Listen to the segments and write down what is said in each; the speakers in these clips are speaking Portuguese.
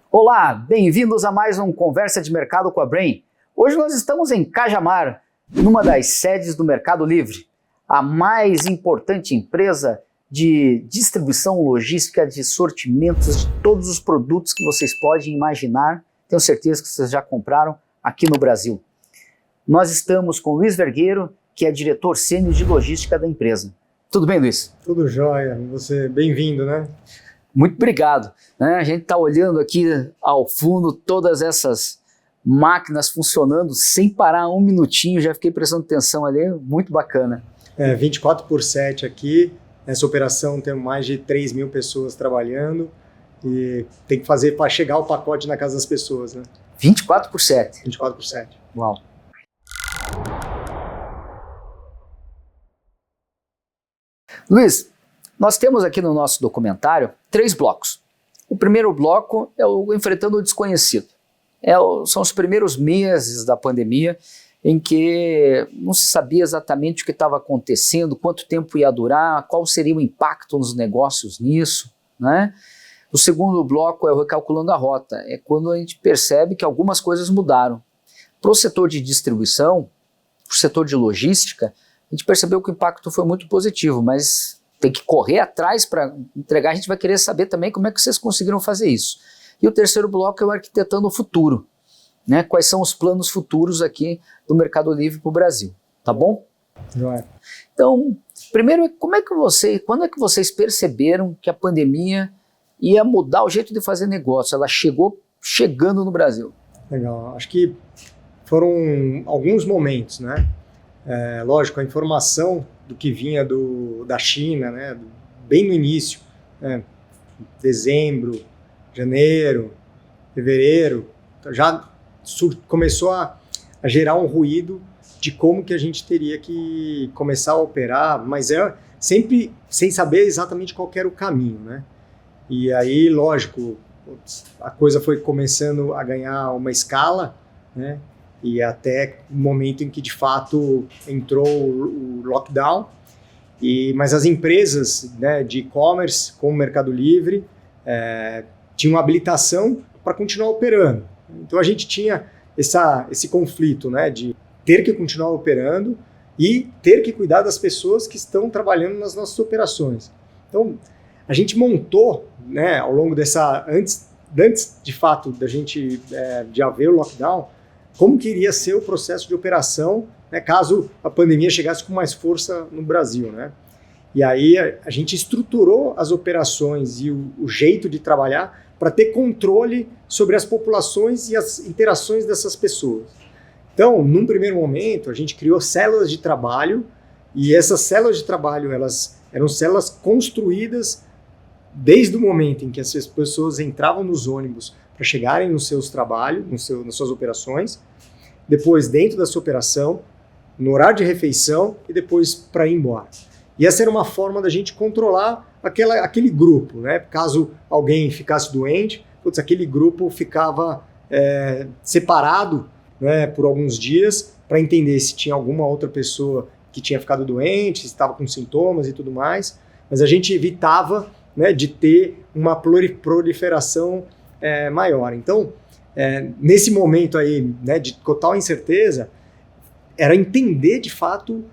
Olá, bem-vindos a mais um Conversa de Mercado com a Brain. Hoje nós estamos em Cajamar, numa das sedes do Mercado Livre, a mais importante empresa de distribuição logística de sortimentos de todos os produtos que vocês podem imaginar. Tenho certeza que vocês já compraram aqui no Brasil. Nós estamos com o Luiz Vergueiro, que é diretor sênior de logística da empresa. Tudo bem, Luiz? Tudo jóia. Você bem-vindo, né? Muito obrigado. A gente está olhando aqui ao fundo todas essas máquinas funcionando sem parar um minutinho, já fiquei prestando atenção ali, muito bacana. 24/7 aqui, nessa operação temos mais de 3 mil pessoas trabalhando e tem que fazer para chegar o pacote na casa das pessoas, né? 24/7? 24/7. Uau. Luiz, nós temos aqui no nosso documentário 3 blocos. O primeiro bloco é o Enfrentando o Desconhecido. São os primeiros meses da pandemia em que não se sabia exatamente o que estava acontecendo, quanto tempo ia durar, qual seria o impacto nos negócios nisso, né? O segundo bloco é o Recalculando a Rota, é quando a gente percebe que algumas coisas mudaram. Para o setor de distribuição, para o setor de logística, a gente percebeu que o impacto foi muito positivo, mas tem que correr atrás para entregar. A gente vai querer saber também como é que vocês conseguiram fazer isso. E o terceiro bloco é o Arquitetando o Futuro, né? Quais são os planos futuros aqui do Mercado Livre para o Brasil, tá bom? Joia. Então, primeiro, quando é que vocês perceberam que a pandemia ia mudar o jeito de fazer negócio? Ela chegando no Brasil. Legal. Acho que foram alguns momentos, né? Lógico, a informação do que vinha da China, né, bem no início, né, dezembro, janeiro, fevereiro, já começou a gerar um ruído de como que a gente teria que começar a operar, mas sempre sem saber exatamente qual era o caminho, né? E aí, lógico, a coisa foi começando a ganhar uma escala, né? E até o momento em que de fato entrou o lockdown, mas as empresas, né, de e-commerce, como o Mercado Livre, tinham habilitação para continuar operando. Então a gente tinha esse conflito, né, de ter que continuar operando e ter que cuidar das pessoas que estão trabalhando nas nossas operações. Então a gente montou, né, ao longo antes de fato da gente de haver o lockdown, como que iria ser o processo de operação, né, caso a pandemia chegasse com mais força no Brasil, né? E aí a gente estruturou as operações e o jeito de trabalhar para ter controle sobre as populações e as interações dessas pessoas. Então, num primeiro momento, a gente criou células de trabalho, e essas células de trabalho elas eram células construídas desde o momento em que as pessoas entravam nos ônibus para chegarem nos seus trabalhos, nas suas operações, depois dentro da sua operação, no horário de refeição e depois para ir embora. E essa era uma forma da gente controlar aquele grupo, né? Caso alguém ficasse doente, aquele grupo ficava separado, né, por alguns dias para entender se tinha alguma outra pessoa que tinha ficado doente, se estava com sintomas e tudo mais, mas a gente evitava, né, de ter uma proliferação maior. Então, nesse momento aí, né, de total incerteza, era entender de fato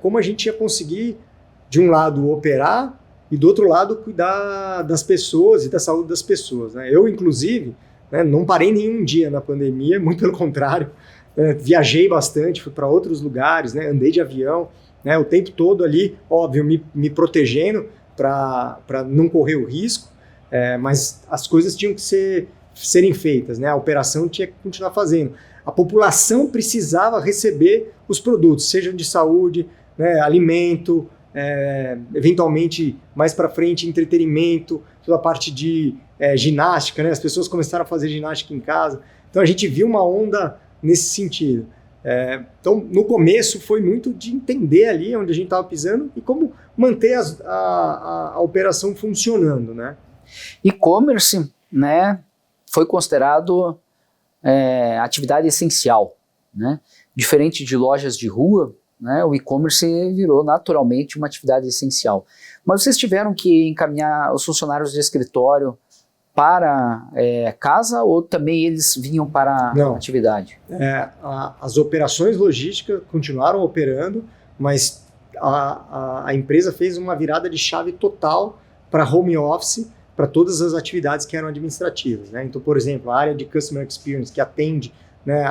como a gente ia conseguir, de um lado, operar e do outro lado, cuidar das pessoas e da saúde das pessoas, né? Eu, inclusive, né, não parei nenhum dia na pandemia, muito pelo contrário, viajei bastante, fui para outros lugares, né, andei de avião, né, o tempo todo ali, óbvio, me protegendo para não correr o risco, mas as coisas tinham que serem feitas, né? A operação tinha que continuar fazendo. A população precisava receber os produtos, sejam de saúde, né, alimento, eventualmente mais para frente entretenimento, toda a parte de ginástica, né? As pessoas começaram a fazer ginástica em casa, então a gente viu uma onda nesse sentido. Então no começo foi muito de entender ali onde a gente estava pisando e como manter a operação funcionando, né? E-commerce né, foi considerado atividade essencial, né? Diferente de lojas de rua, né, o e-commerce virou naturalmente uma atividade essencial. Mas vocês tiveram que encaminhar os funcionários de escritório para casa ou também eles vinham para a atividade? As operações logísticas continuaram operando, mas a empresa fez uma virada de chave total para home office, para todas as atividades que eram administrativas, né? Então, por exemplo, a área de Customer Experience, que atende, né,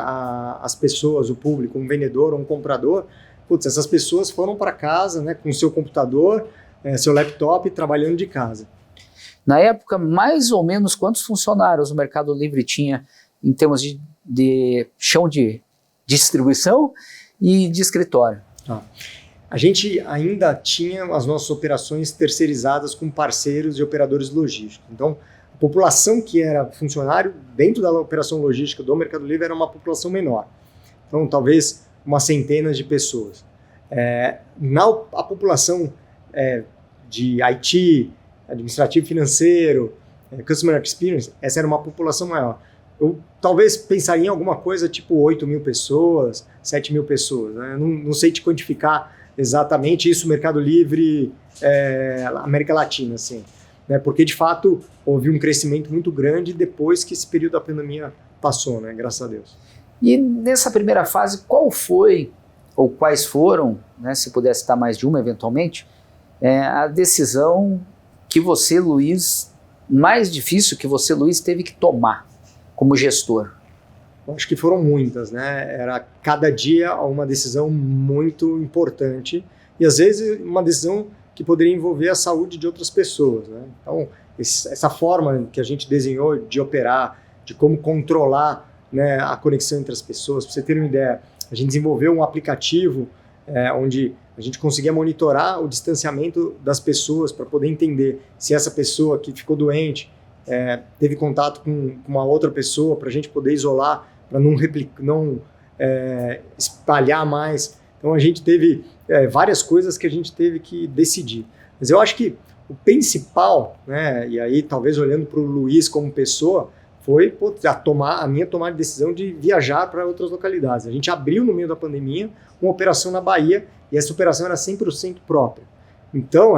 as pessoas, o público, um vendedor ou um comprador, essas pessoas foram para casa, né, com seu computador, seu laptop, trabalhando de casa. Na época, mais ou menos quantos funcionários o Mercado Livre tinha em termos de chão de distribuição e de escritório? A gente ainda tinha as nossas operações terceirizadas com parceiros e operadores logísticos. Então, a população que era funcionário dentro da operação logística do Mercado Livre era uma população menor. Então, talvez umas centenas de pessoas. A população de IT, administrativo financeiro, Customer Experience, essa era uma população maior. Eu talvez pensaria em alguma coisa tipo 8 mil pessoas, 7 mil pessoas. Né? Não sei te quantificar exatamente isso, Mercado Livre, América Latina, assim, né? Porque de fato houve um crescimento muito grande depois que esse período da pandemia passou, né? Graças a Deus. E nessa primeira fase, qual foi, ou quais foram, né, se pudesse citar mais de uma eventualmente, a decisão que você, Luiz, mais difícil que você, Luiz, teve que tomar como gestor? Acho que foram muitas, né? Era cada dia uma decisão muito importante e às vezes uma decisão que poderia envolver a saúde de outras pessoas, né? Então, essa forma que a gente desenhou de operar, de como controlar, né, a conexão entre as pessoas, para você ter uma ideia, a gente desenvolveu um aplicativo onde a gente conseguia monitorar o distanciamento das pessoas para poder entender se essa pessoa que ficou doente teve contato com uma outra pessoa, para a gente poder isolar, para não espalhar mais. Então a gente teve várias coisas que a gente teve que decidir. Mas eu acho que o principal, né, e aí talvez olhando para o Luiz como pessoa, foi a minha tomada de decisão de viajar para outras localidades. A gente abriu no meio da pandemia uma operação na Bahia e essa operação era 100% própria. Então,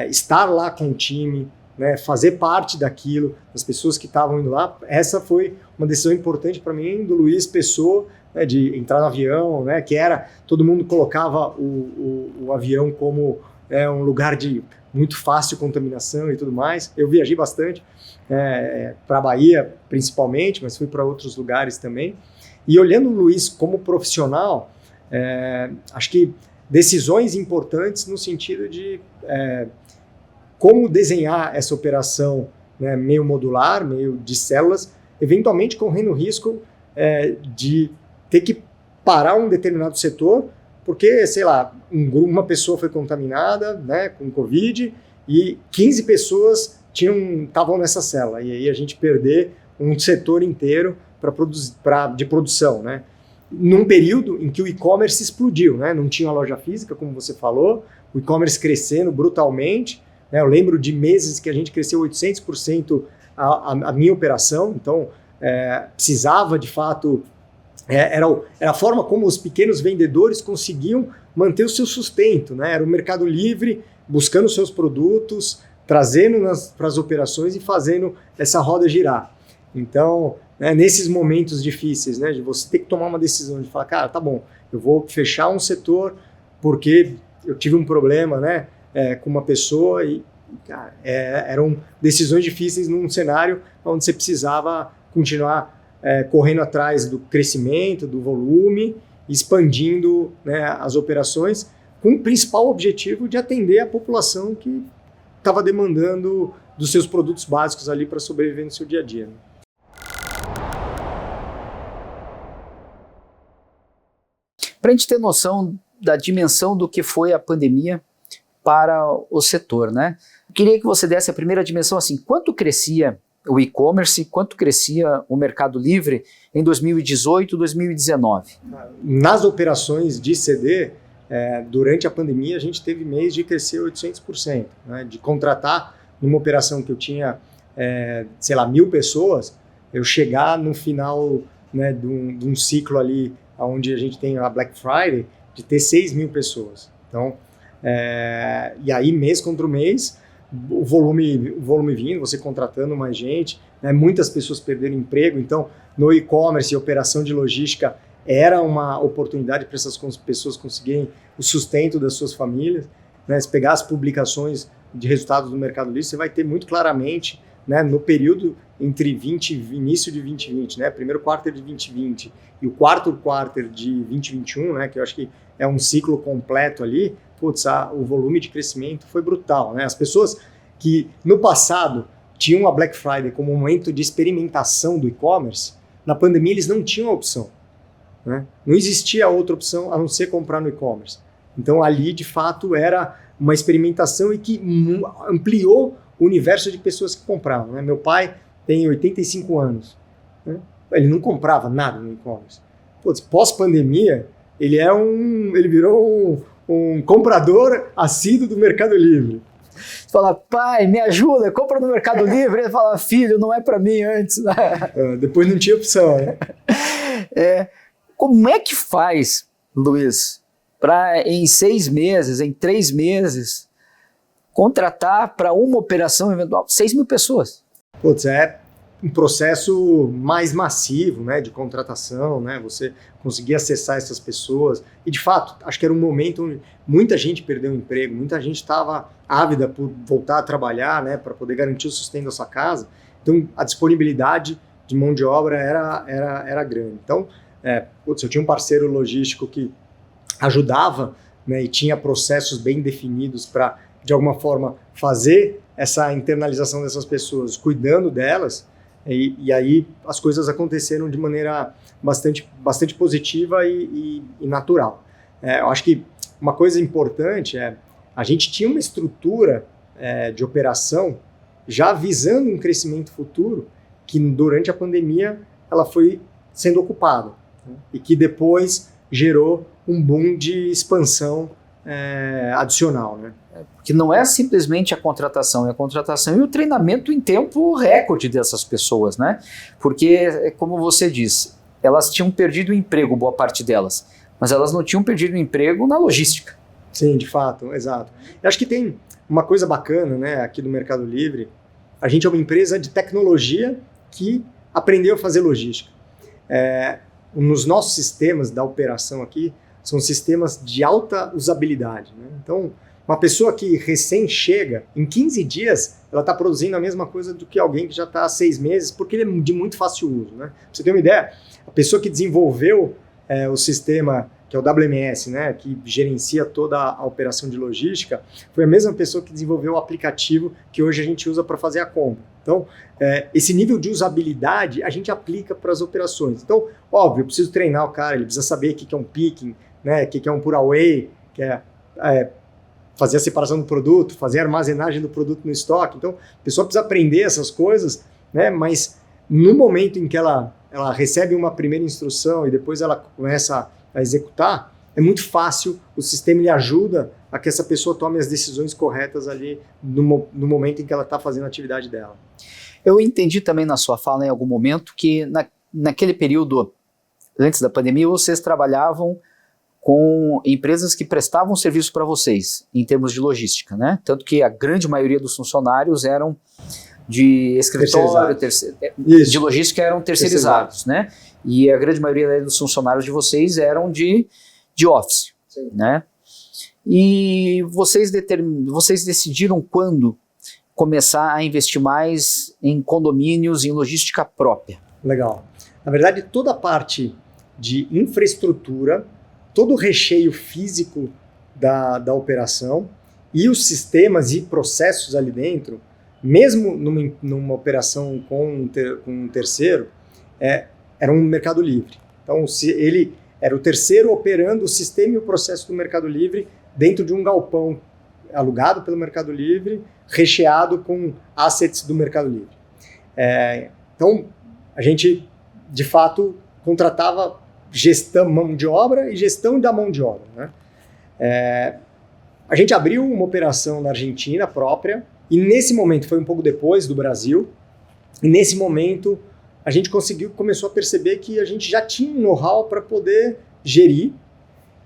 estar lá com o time, né, fazer parte daquilo, das pessoas que estavam indo lá, essa foi uma decisão importante para mim, do Luiz Pessoa, né, de entrar no avião, né, que era, todo mundo colocava o avião como um lugar de muito fácil contaminação e tudo mais. Eu viajei bastante, para a Bahia principalmente, mas fui para outros lugares também. E olhando o Luiz como profissional, acho que decisões importantes no sentido de como desenhar essa operação, né, meio modular, meio de células, eventualmente correndo o risco de ter que parar um determinado setor, porque, sei lá, uma pessoa foi contaminada, né, com Covid e 15 pessoas estavam nessa célula. E aí a gente perder um setor inteiro de produção, né? Num período em que o e-commerce explodiu, né? Não tinha loja física, como você falou, o e-commerce crescendo brutalmente, né? Eu lembro de meses que a gente cresceu 800% a minha operação, então precisava de fato, era a forma como os pequenos vendedores conseguiam manter o seu sustento, né? Era o Mercado Livre buscando seus produtos, trazendo para as operações e fazendo essa roda girar. Então, nesses momentos difíceis, né, de você ter que tomar uma decisão, de falar, cara, tá bom, eu vou fechar um setor porque eu tive um problema, né, com uma pessoa e cara, eram decisões difíceis num cenário onde você precisava continuar correndo atrás do crescimento, do volume, expandindo, né, as operações, com o principal objetivo de atender a população que estava demandando dos seus produtos básicos ali para sobreviver no seu dia a dia. Né? Para a gente ter noção da dimensão do que foi a pandemia para o setor, né? Eu queria que você desse a primeira dimensão assim, quanto crescia o e-commerce, quanto crescia o Mercado Livre em 2018, 2019? Nas operações de CD, durante a pandemia, a gente teve mês de crescer 800%, né, de contratar numa operação que eu tinha sei lá, 1.000 pessoas, eu chegar no final, né, de um ciclo ali, onde a gente tem a Black Friday, de ter 6.000 pessoas. Então, e aí mês contra mês, o volume vindo, você contratando mais gente, né, muitas pessoas perderam emprego, então no e-commerce e operação de logística era uma oportunidade para essas pessoas conseguirem o sustento das suas famílias, né, se pegar as publicações de resultados do Mercado Livre, você vai ter muito claramente, né, no período entre início de 2020, né, primeiro quarto de 2020 e o quarto de 2021, né, que eu acho que é um ciclo completo ali, o volume de crescimento foi brutal, né? As pessoas que no passado tinham a Black Friday como um momento de experimentação do e-commerce, na pandemia eles não tinham a opção, né? Não existia outra opção a não ser comprar no e-commerce. Então ali, de fato, era uma experimentação e que ampliou o universo de pessoas que compravam, né? Meu pai tem 85 anos, né? Ele não comprava nada no e-commerce. Pós-pandemia, ele virou um comprador assíduo do Mercado Livre. Você fala, pai, me ajuda, compra no Mercado Livre. Ele fala, filho, não é para mim antes. Depois não tinha opção, né? Como é que faz, Luiz, para em 6 meses, em 3 meses, contratar para uma operação eventual 6.000 pessoas? É um processo mais massivo, né, de contratação, né, você conseguir acessar essas pessoas. E, de fato, acho que era um momento onde muita gente perdeu o emprego, muita gente estava ávida por voltar a trabalhar, né, para poder garantir o sustento da sua casa. Então, a disponibilidade de mão de obra era grande. Então, eu tinha um parceiro logístico que ajudava, né, e tinha processos bem definidos para, de alguma forma, fazer essa internalização dessas pessoas, cuidando delas. E aí as coisas aconteceram de maneira bastante positiva e natural. Eu acho que uma coisa importante a gente tinha uma estrutura de operação já visando um crescimento futuro que durante a pandemia ela foi sendo ocupada, né? E que depois gerou um boom de expansão adicional, né? Que não é simplesmente a contratação, é a contratação e o treinamento em tempo recorde dessas pessoas, né? Porque, como você disse, elas tinham perdido o emprego, boa parte delas, mas elas não tinham perdido o emprego na logística. Sim, de fato, exato. Eu acho que tem uma coisa bacana, né, aqui do Mercado Livre. A gente é uma empresa de tecnologia que aprendeu a fazer logística. Nos nossos sistemas da operação aqui, são sistemas de alta usabilidade, né? Então, uma pessoa que recém chega, em 15 dias, ela está produzindo a mesma coisa do que alguém que já está há 6 meses, porque ele é de muito fácil uso, né? Pra você ter uma ideia, a pessoa que desenvolveu o sistema, que é o WMS, né, que gerencia toda a operação de logística, foi a mesma pessoa que desenvolveu o aplicativo que hoje a gente usa para fazer a compra. Então, esse nível de usabilidade a gente aplica para as operações. Então, óbvio, eu preciso treinar o cara, ele precisa saber o que é um picking, né, o que é um put away, que é fazer a separação do produto, fazer a armazenagem do produto no estoque. Então, a pessoa precisa aprender essas coisas, né, mas no momento em que ela recebe uma primeira instrução e depois ela começa a executar, é muito fácil, o sistema lhe ajuda a que essa pessoa tome as decisões corretas ali no momento em que ela está fazendo a atividade dela. Eu entendi também na sua fala em algum momento que naquele período, antes da pandemia, vocês trabalhavam com empresas que prestavam serviço para vocês, em termos de logística, né? Tanto que a grande maioria dos funcionários eram de escritório, de logística eram terceirizados, né? E a grande maioria dos funcionários de vocês eram de office, sim, né? E vocês decidiram quando começar a investir mais em condomínios, em logística própria? Legal. Na verdade, toda a parte de infraestrutura, todo o recheio físico da operação e os sistemas e processos ali dentro, mesmo numa operação com um terceiro, era um Mercado Livre. Então, ele era o terceiro operando o sistema e o processo do Mercado Livre dentro de um galpão alugado pelo Mercado Livre, recheado com assets do Mercado Livre. Então, a gente, de fato, contratava gestão, mão de obra e gestão da mão de obra, né? A gente abriu uma operação na Argentina própria, e nesse momento, foi um pouco depois do Brasil, E nesse momento, a gente começou a perceber que a gente já tinha um know-how para poder gerir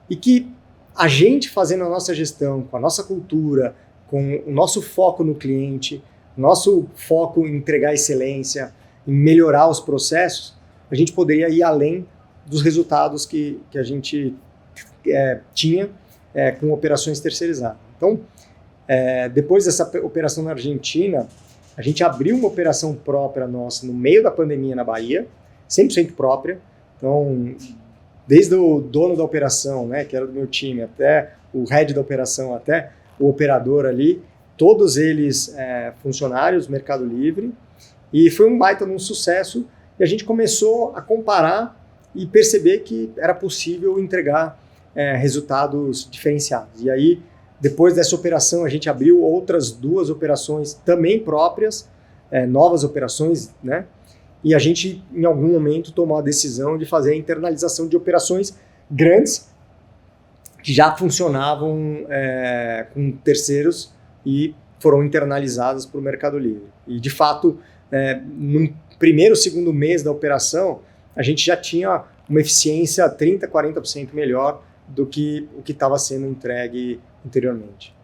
e que a gente fazendo a nossa gestão, com a nossa cultura, com o nosso foco no cliente, nosso foco em entregar excelência, em melhorar os processos, a gente poderia ir além dos resultados que a gente tinha com operações terceirizadas. Então, depois dessa operação na Argentina, a gente abriu uma operação própria nossa no meio da pandemia na Bahia, 100% própria. Então, desde o dono da operação, né, que era do meu time, até o head da operação, até o operador ali, todos eles funcionários, Mercado Livre, e foi um baita de um sucesso, e a gente começou a comparar e perceber que era possível entregar resultados diferenciados. E aí, depois dessa operação, a gente abriu outras 2 operações também próprias, novas operações, né? E a gente, em algum momento, tomou a decisão de fazer a internalização de operações grandes que já funcionavam com terceiros e foram internalizadas para o Mercado Livre. E, de fato, no primeiro, segundo mês da operação, a gente já tinha uma eficiência 30%, 40% melhor do que o que estava sendo entregue anteriormente.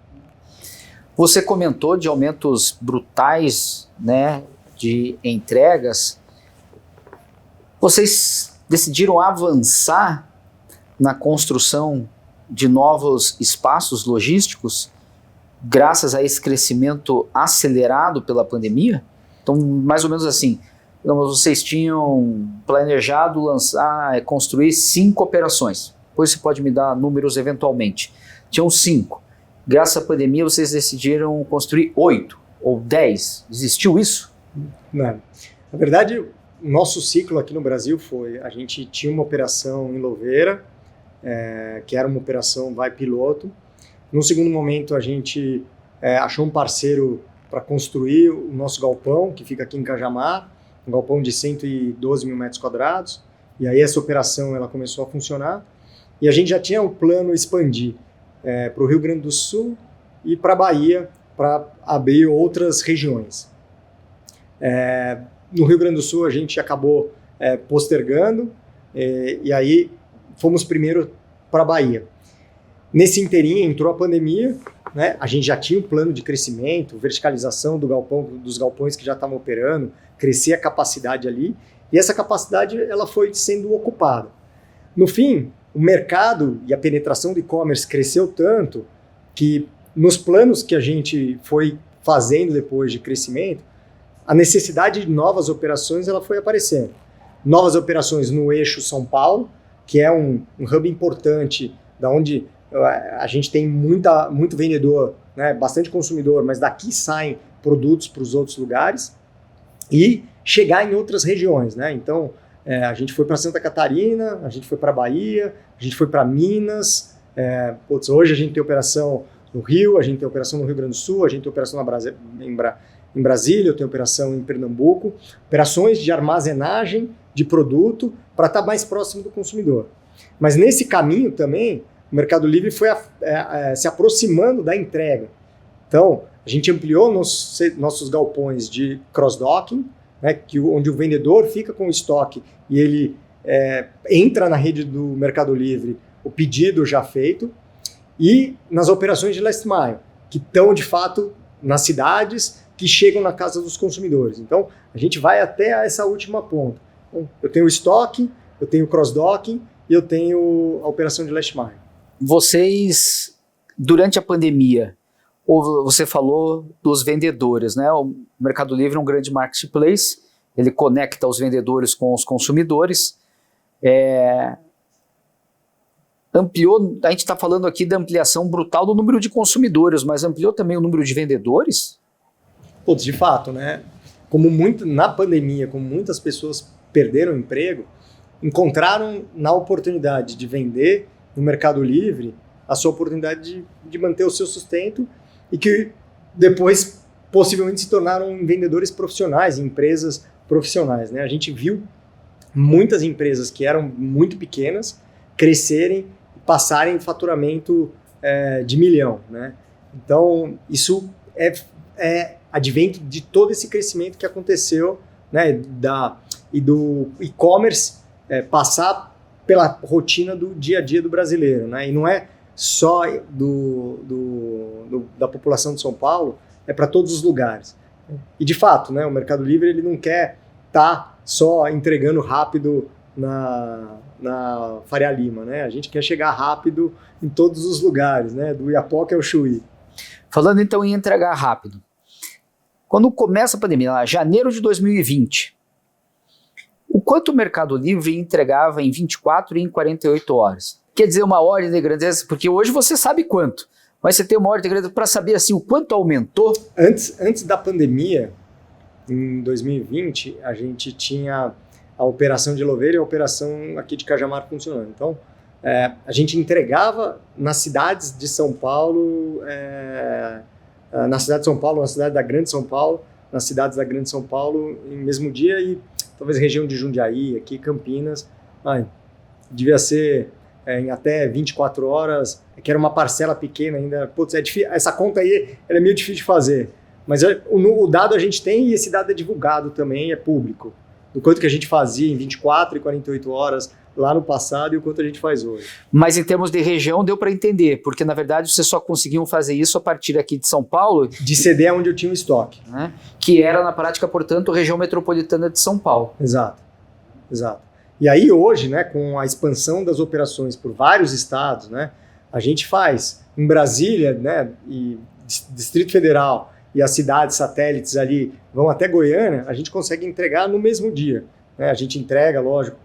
Você comentou de aumentos brutais, né, de entregas. Vocês decidiram avançar na construção de novos espaços logísticos graças a esse crescimento acelerado pela pandemia? Então, mais ou menos assim, vocês tinham planejado construir 5 operações. Depois você pode me dar números eventualmente. Tinham 5. Graças à pandemia, vocês decidiram construir 8 ou 10. Existiu isso? Não. Na verdade, o nosso ciclo aqui no Brasil foi, a gente tinha uma operação em Louveira, que era uma operação piloto. No segundo momento, a gente achou um parceiro para construir o nosso galpão, que fica aqui em Cajamar, um galpão de 112 mil metros quadrados. E aí essa operação ela começou a funcionar. E a gente já tinha o plano expandir para o Rio Grande do Sul e para a Bahia, para abrir outras regiões. No Rio Grande do Sul a gente acabou postergando e aí fomos primeiro para a Bahia. Nesse inteirinho entrou a pandemia, né? A gente já tinha um plano de crescimento, verticalização dos galpões que já estavam operando, crescer a capacidade ali, e essa capacidade ela foi sendo ocupada. No fim, o mercado e a penetração do e-commerce cresceu tanto que nos planos que a gente foi fazendo depois de crescimento, a necessidade de novas operações ela foi aparecendo. Novas operações no eixo São Paulo, que é um hub importante, da onde a gente tem muito vendedor, né, bastante consumidor, mas daqui saem produtos para os outros lugares, e chegar em outras regiões, né? Então, a gente foi para Santa Catarina, a gente foi para Bahia, a gente foi para Minas, hoje a gente tem operação no Rio, a gente tem operação no Rio Grande do Sul, a gente tem operação em Brasília, eu tenho operação em Pernambuco, operações de armazenagem de produto para estar mais próximo do consumidor. Mas nesse caminho também, o Mercado Livre foi se aproximando da entrega. Então, a gente ampliou nossos galpões de cross-docking, né, onde o vendedor fica com o estoque e ele entra na rede do Mercado Livre, o pedido já feito, e nas operações de last mile, que estão de fato nas cidades, que chegam na casa dos consumidores. Então, a gente vai até essa última ponta. Então, eu tenho o estoque, eu tenho o cross-docking e eu tenho a operação de last mile. Vocês, durante a pandemia, você falou dos vendedores, né? O Mercado Livre é um grande marketplace, ele conecta os vendedores com os consumidores. Ampliou, a gente está falando aqui da ampliação brutal do número de consumidores, mas ampliou também o número de vendedores? Putz, de fato, né? Na pandemia, como muitas pessoas perderam o emprego, encontraram na oportunidade de vender no Mercado Livre a sua oportunidade de manter o seu sustento e que depois possivelmente se tornaram vendedores profissionais, empresas profissionais, né? A gente viu muitas empresas que eram muito pequenas crescerem e passarem faturamento de $1 milhão, né? Então, isso é advento de todo esse crescimento que aconteceu né, e do e-commerce passar pela rotina do dia a dia do brasileiro, né? E não é só da população de São Paulo, é para todos os lugares. E de fato, né, o Mercado Livre ele não quer estar só entregando rápido na Faria Lima, né? A gente quer chegar rápido em todos os lugares, né? Do Iapoca ao Chuí. Falando então em entregar rápido, quando começa a pandemia, lá, janeiro de 2020, o quanto o Mercado Livre entregava em 24 e em 48 horas? Quer dizer, uma ordem de grandeza, porque hoje você sabe quanto, mas você tem uma ordem de grandeza para saber assim, o quanto aumentou? Antes da pandemia, em 2020, a gente tinha a operação de Louveira e a operação aqui de Cajamar funcionando. Então, a gente entregava nas cidades de São Paulo, na cidade de São Paulo, na cidade da Grande São Paulo, nas cidades da Grande São Paulo, em mesmo dia, e talvez região de Jundiaí, aqui Campinas, devia ser em até 24 horas, que era uma parcela pequena ainda. Putz, essa conta aí ela é meio difícil de fazer, mas o dado a gente tem e esse dado é divulgado também, é público, do quanto que a gente fazia em 24 e 48 horas lá no passado e o quanto a gente faz hoje. Mas em termos de região deu para entender, porque na verdade vocês só conseguiam fazer isso a partir aqui de São Paulo. De CD onde eu tinha o estoque. Né? Que era na prática, portanto, região metropolitana de São Paulo. Exato. E aí hoje, né, com a expansão das operações por vários estados, né, a gente faz em Brasília, né, e Distrito Federal e as cidades satélites ali vão até Goiânia, a gente consegue entregar no mesmo dia. Né? A gente entrega, lógico,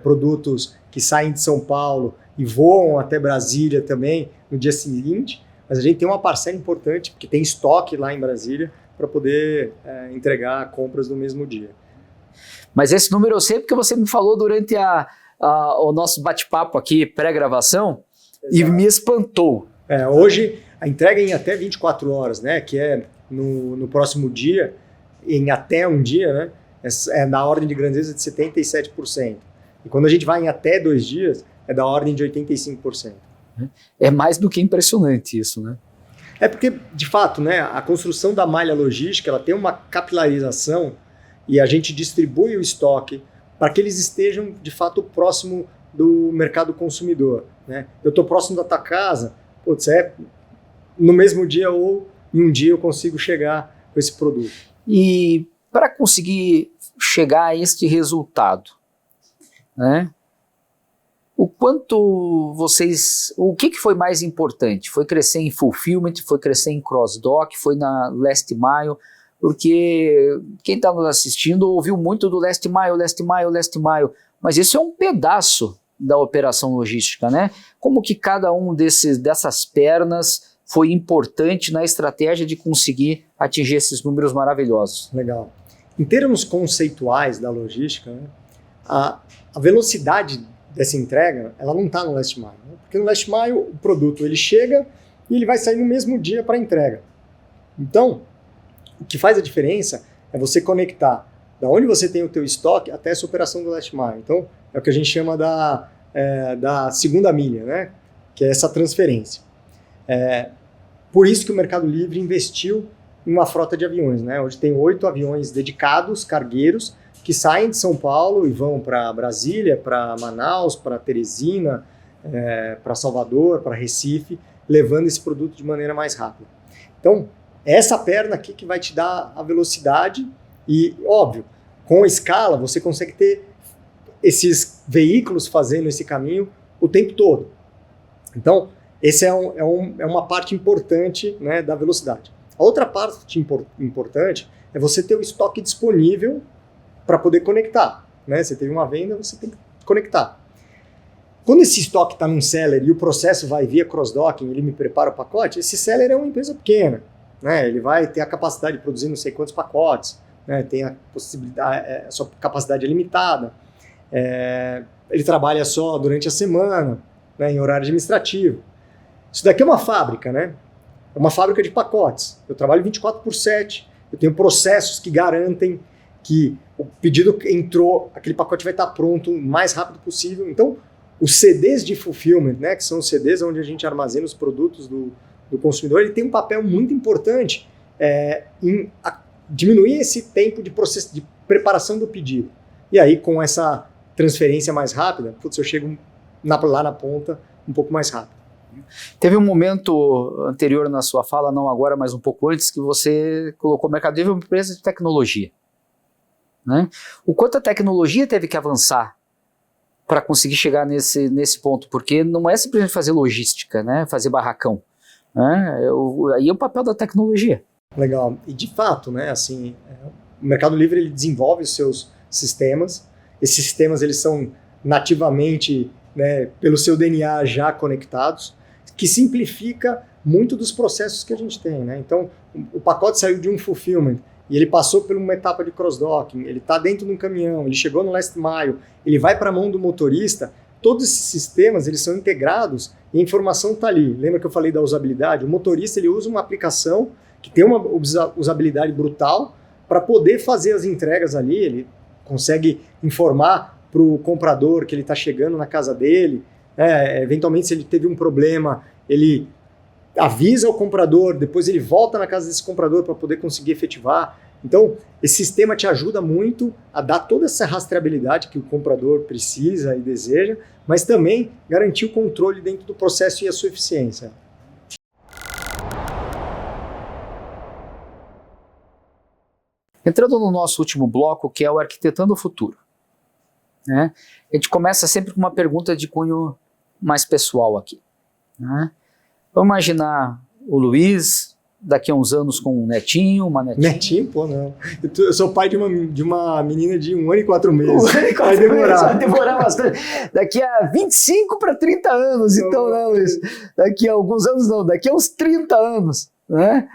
produtos que saem de São Paulo e voam até Brasília também no dia seguinte, mas a gente tem uma parcela importante, porque tem estoque lá em Brasília, para poder entregar compras no mesmo dia. Mas esse número eu sei porque você me falou durante o nosso bate-papo aqui, pré-gravação, e me espantou. Hoje, a entrega em até 24 horas, né, que é no próximo dia, em até um dia, né, é na ordem de grandeza de 77%. E quando a gente vai em até 2 dias, é da ordem de 85%. É mais do que impressionante isso, né? É porque, de fato, né, a construção da malha logística ela tem uma capilarização e a gente distribui o estoque para que eles estejam, de fato, próximo do mercado consumidor. Né? Eu estou próximo da tua casa, no mesmo dia ou em um dia eu consigo chegar com esse produto. E para conseguir chegar a este resultado, né? O que foi mais importante? Foi crescer em fulfillment, foi crescer em cross-dock, foi na last mile? Porque quem está nos assistindo ouviu muito do last mile, mas isso é um pedaço da operação logística, né? Como que cada um dessas pernas foi importante na estratégia de conseguir atingir esses números maravilhosos? Legal. Em termos conceituais da logística, né, a velocidade dessa entrega, ela não está no last mile. Né? Porque no last mile, o produto ele chega e ele vai sair no mesmo dia para entrega. Então, o que faz a diferença é você conectar da onde você tem o teu estoque até essa operação do last mile. Então, é o que a gente chama da segunda milha, né? Que é essa transferência. Por isso que o Mercado Livre investiu em uma frota de aviões, né? Hoje tem 8 aviões dedicados, cargueiros, que saem de São Paulo e vão para Brasília, para Manaus, para Teresina, para Salvador, para Recife, levando esse produto de maneira mais rápida. Então, essa perna aqui que vai te dar a velocidade e, óbvio, com a escala você consegue ter esses veículos fazendo esse caminho o tempo todo. Então, esse é uma parte importante, né, da velocidade. A outra parte importante é você ter o estoque disponível para poder conectar. Né? Você teve uma venda, você tem que conectar. Quando esse estoque está num seller e o processo vai via cross-docking, ele me prepara o pacote, esse seller é uma empresa pequena. Né? Ele vai ter a capacidade de produzir não sei quantos pacotes, né? Tem a possibilidade, a sua capacidade é limitada, ele trabalha só durante a semana, né, em horário administrativo. Isso daqui é uma fábrica, né? É uma fábrica de pacotes. Eu trabalho 24/7, eu tenho processos que garantem que o pedido entrou, aquele pacote vai estar pronto o mais rápido possível. Então, os CDs de fulfillment, né, que são os CDs onde a gente armazena os produtos do consumidor, ele tem um papel muito importante em diminuir esse tempo de preparação do pedido. E aí, com essa transferência mais rápida, eu chego lá na ponta um pouco mais rápido. Teve um momento anterior na sua fala, não agora, mas um pouco antes, que você colocou o Mercado Livre uma empresa de tecnologia, né? O quanto a tecnologia teve que avançar para conseguir chegar nesse ponto, porque não é simplesmente fazer logística, né? Fazer barracão, né? Aí é o papel da tecnologia. Legal. E de fato, né, assim, o Mercado Livre ele desenvolve os seus sistemas. Esses sistemas eles são nativamente, né, pelo seu DNA já conectados, que simplifica muito dos processos que a gente tem, né? Então, o pacote saiu de um fulfillment e ele passou por uma etapa de cross-docking, ele está dentro de um caminhão, ele chegou no last mile, ele vai para a mão do motorista. Todos esses sistemas eles são integrados e a informação está ali. Lembra que eu falei da usabilidade? O motorista ele usa uma aplicação que tem uma usabilidade brutal para poder fazer as entregas ali. Ele consegue informar para o comprador que ele está chegando na casa dele. Eventualmente, se ele teve um problema, ele avisa o comprador, depois ele volta na casa desse comprador para poder conseguir efetivar. Então, esse sistema te ajuda muito a dar toda essa rastreabilidade que o comprador precisa e deseja, mas também garantir o controle dentro do processo e a sua eficiência. Entrando no nosso último bloco, que é o Arquitetando o Futuro, né? A gente começa sempre com uma pergunta de cunho mais pessoal aqui, né? Vamos imaginar o Luiz daqui a uns anos com um netinho, uma netinha. Netinho? Pô, não. Eu sou pai de uma menina de 1 ano e 4 meses. 1 ano e 4 meses, vai demorar bastante. Daqui a 25 para 30 anos, então, né, Luiz? Daqui a alguns anos não, daqui a uns 30 anos, né?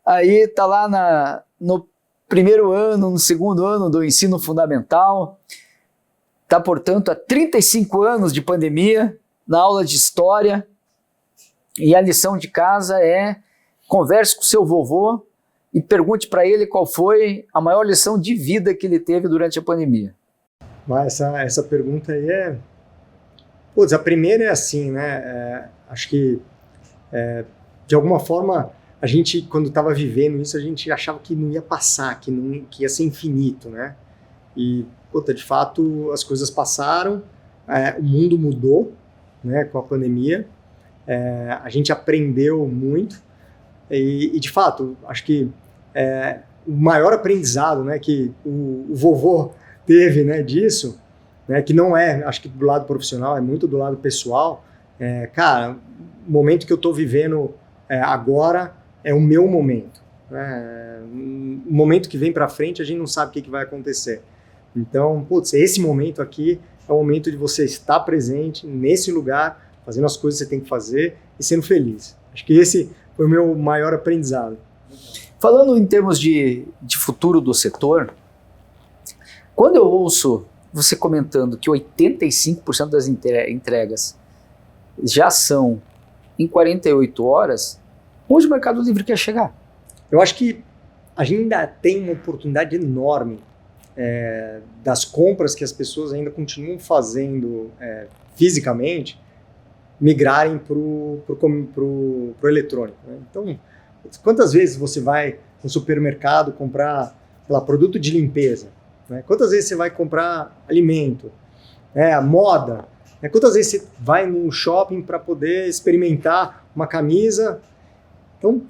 Aí tá lá no primeiro ano, no segundo ano do ensino fundamental, tá, portanto, há 35 anos de pandemia, na aula de história, e a lição de casa é: converse com seu vovô e pergunte para ele qual foi a maior lição de vida que ele teve durante a pandemia. Mas essa pergunta aí é... Putz, a primeira é assim, né? Acho que, de alguma forma, a gente, quando estava vivendo isso, a gente achava que não ia passar, que ia ser infinito, né? E, puta, de fato, as coisas passaram, o mundo mudou, né, com a pandemia. A gente aprendeu muito e de fato, acho que o maior aprendizado, né, que o vovô teve, né, disso, né, que não acho que do lado profissional, é muito do lado pessoal. Cara, o momento que eu estou vivendo agora é o meu momento. O momento que vem para frente, a gente não sabe o que vai acontecer. Então, putz, esse momento aqui é o momento de você estar presente nesse lugar, fazendo as coisas que você tem que fazer e sendo feliz. Acho que esse foi o meu maior aprendizado. Falando em termos de futuro do setor, quando eu ouço você comentando que 85% das entregas já são em 48 horas, onde o Mercado Livre quer chegar? Eu acho que a gente ainda tem uma oportunidade enorme das compras que as pessoas ainda continuam fazendo fisicamente, migrarem para o eletrônico, né? Então, quantas vezes você vai no supermercado comprar, sei lá, produto de limpeza, né? Quantas vezes você vai comprar alimento, a moda, né? Quantas vezes você vai no shopping para poder experimentar uma camisa? Então,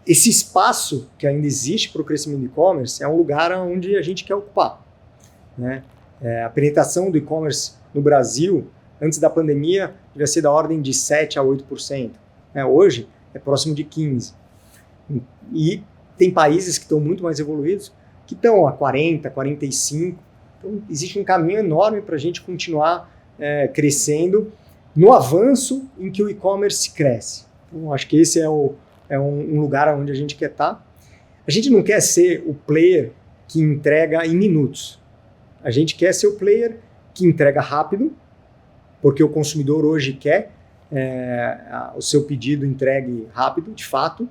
esse espaço que ainda existe para o crescimento do e-commerce é um lugar onde a gente quer ocupar, né? A penetração do e-commerce no Brasil, antes da pandemia, devia ser da ordem de 7% a 8%. Hoje, é próximo de 15%. E tem países que estão muito mais evoluídos, que estão a 40%, 45%. Então, existe um caminho enorme para a gente continuar crescendo no avanço em que o e-commerce cresce. Então, acho que esse é um lugar onde a gente quer estar. A gente não quer ser o player que entrega em minutos. A gente quer ser o player que entrega rápido, porque o consumidor hoje quer o seu pedido entregue rápido, de fato,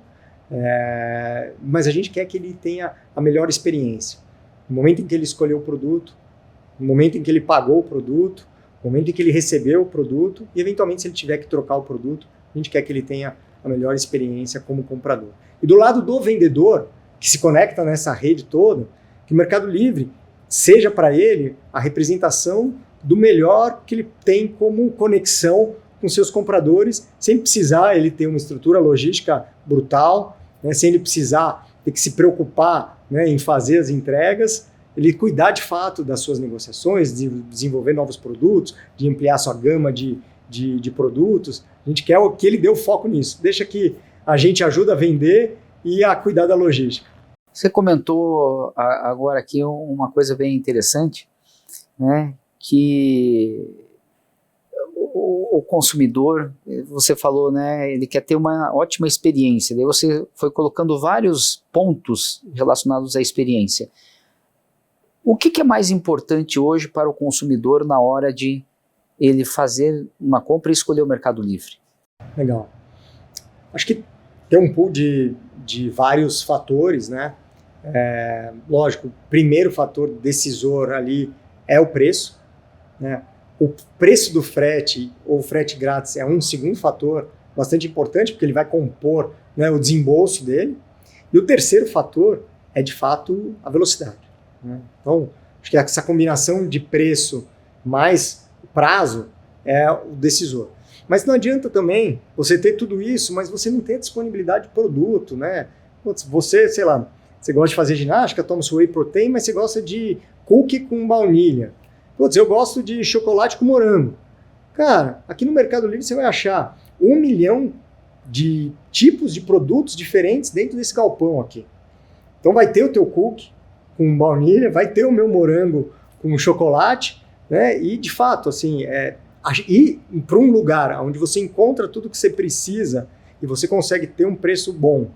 mas a gente quer que ele tenha a melhor experiência. No momento em que ele escolheu o produto, no momento em que ele pagou o produto, no momento em que ele recebeu o produto e, eventualmente, se ele tiver que trocar o produto, a gente quer que ele tenha a melhor experiência como comprador. E do lado do vendedor, que se conecta nessa rede toda, Que o Mercado Livre seja para ele a representação do melhor que ele tem como conexão com seus compradores, sem precisar ele ter uma estrutura logística brutal, né, sem ele precisar ter que se preocupar, né, em fazer as entregas, ele cuidar de fato das suas negociações, de desenvolver novos produtos, de ampliar sua gama de produtos. A gente quer que ele dê o foco nisso, deixa que a gente ajuda a vender e a cuidar da logística. Você comentou agora aqui uma coisa bem interessante, né, que o consumidor, você falou, né, ele quer ter uma ótima experiência, daí você foi colocando vários pontos relacionados à experiência. O que é mais importante hoje para o consumidor na hora de ele fazer uma compra e escolher o Mercado Livre? Legal. Acho que tem um pool de vários fatores, né? Lógico, o primeiro fator decisor ali é o preço, né? O preço do frete ou frete grátis é um segundo fator bastante importante, porque ele vai compor, né, o desembolso dele. E o terceiro fator é, de fato, a velocidade, né? Então, acho que essa combinação de preço mais prazo é o decisor. Mas não adianta também você ter tudo isso, mas você não ter a disponibilidade de produto, né? Você, sei lá, você gosta de fazer ginástica, toma seu whey protein, mas você gosta de cookie com baunilha. Putz, eu gosto de chocolate com morango. Cara, aqui no Mercado Livre você vai achar 1 milhão de tipos de produtos diferentes dentro desse galpão aqui. Então vai ter o teu cookie com baunilha, vai ter o meu morango com chocolate, né? E de fato, assim, ir para um lugar onde você encontra tudo que você precisa e você consegue ter um preço bom,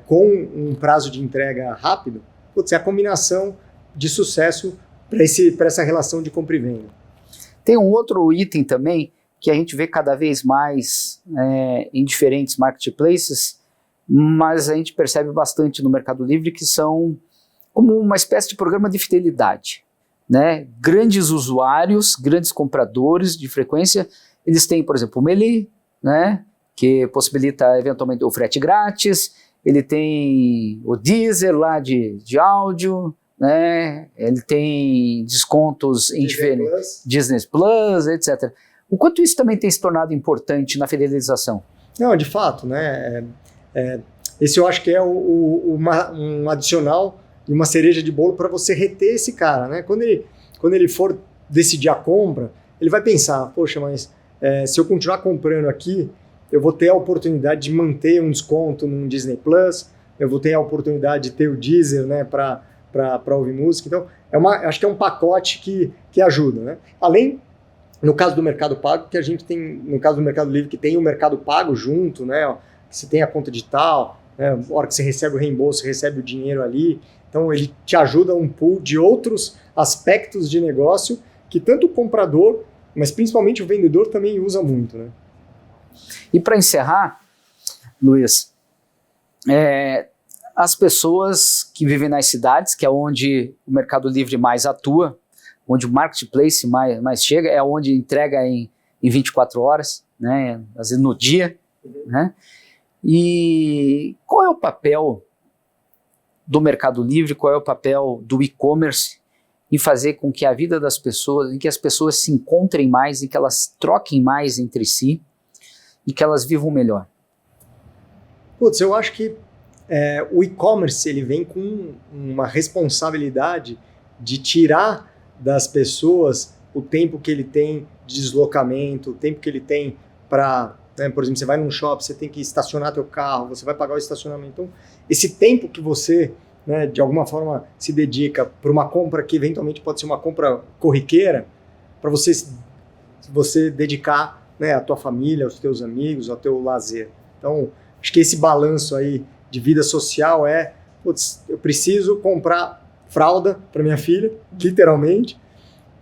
com um prazo de entrega rápido, putz, é a combinação de sucesso para essa relação de compra e venda. Tem um outro item também que a gente vê cada vez mais em diferentes marketplaces, mas a gente percebe bastante no Mercado Livre, que são como uma espécie de programa de fidelidade, né? Grandes usuários, grandes compradores de frequência, eles têm, por exemplo, o Meli, né, que possibilita eventualmente o frete grátis, ele tem o Deezer lá de áudio, né, ele tem descontos em Disney Plus, etc. O quanto isso também tem se tornado importante na fidelização? Não, de fato, né, esse eu acho que é um adicional e uma cereja de bolo para você reter esse cara, né? Quando ele for decidir a compra, ele vai pensar, poxa, mas se eu continuar comprando aqui, eu vou ter a oportunidade de manter um desconto no Disney Plus, eu vou ter a oportunidade de ter o Deezer, né, para ouvir música. Então, acho que é um pacote que ajuda, né? Além, no caso do Mercado Pago, que a gente tem, no caso do Mercado Livre, que tem o Mercado Pago junto, né? Ó, você tem a conta digital, né? Na hora que você recebe o reembolso, você recebe o dinheiro ali. Então, ele te ajuda a um pool de outros aspectos de negócio que tanto o comprador, mas principalmente o vendedor também usa muito, né? E para encerrar, Luiz, as pessoas que vivem nas cidades, que é onde o Mercado Livre mais atua, onde o marketplace mais chega, é onde entrega em 24 horas, né? Às vezes no dia, né? E qual é o papel do Mercado Livre, qual é o papel do e-commerce em fazer com que a vida das pessoas, em que as pessoas se encontrem mais, em que elas troquem mais entre si e que elas vivam melhor? Putz, eu acho que o e-commerce ele vem com uma responsabilidade de tirar das pessoas o tempo que ele tem de deslocamento, o tempo que ele tem para, né, por exemplo, você vai num shopping, você tem que estacionar teu carro, você vai pagar o estacionamento. Então, esse tempo que você, né, de alguma forma se dedica para uma compra que eventualmente pode ser uma compra corriqueira, para você dedicar, né, à tua família, aos teus amigos, ao teu lazer. Então, acho que esse balanço aí de vida social putz, eu preciso comprar fralda para minha filha, literalmente.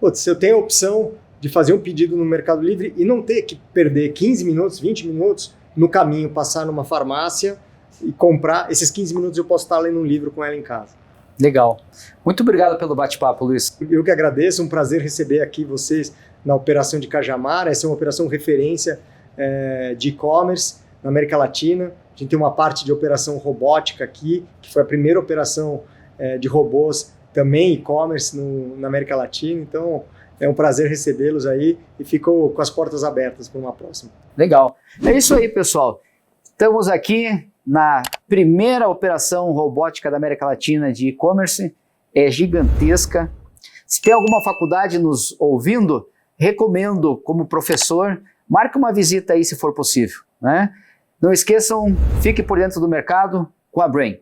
Putz, eu tenho a opção de fazer um pedido no Mercado Livre e não ter que perder 15 minutos, 20 minutos no caminho, passar numa farmácia e comprar. Esses 15 minutos eu posso estar lendo um livro com ela em casa. Legal. Muito obrigado pelo bate-papo, Luiz. Eu que agradeço, um prazer receber aqui vocês na operação de Cajamar. Essa é uma operação referência de e-commerce na América Latina. A gente tem uma parte de operação robótica aqui, que foi a primeira operação de robôs, também e-commerce na América Latina. Então, é um prazer recebê-los aí e fico com as portas abertas para uma próxima. Legal. É isso aí, pessoal. Estamos aqui na primeira operação robótica da América Latina de e-commerce. É gigantesca. Se tem alguma faculdade nos ouvindo, recomendo, como professor, marque uma visita aí se for possível, né? Não esqueçam, fique por dentro do mercado com a Brain.